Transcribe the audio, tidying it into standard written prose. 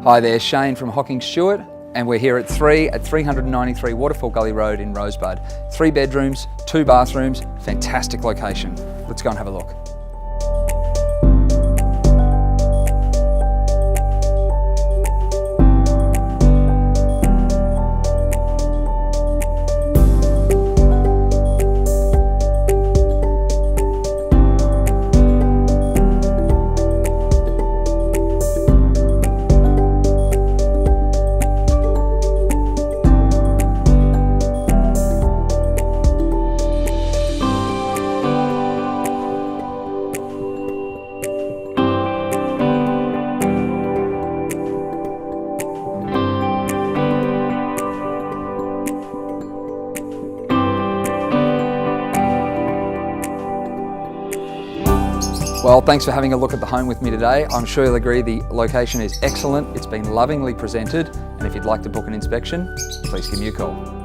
Hi there, Shane from Hocking Stewart, and we're here at 393 Waterfall Gully Road in Rosebud. 3 bedrooms, 2 bathrooms, fantastic location. Let's go and have a look. Well, thanks for having a look at the home with me today. I'm sure you'll agree the location is excellent. It's been lovingly presented, and if you'd like to book an inspection, please give me a call.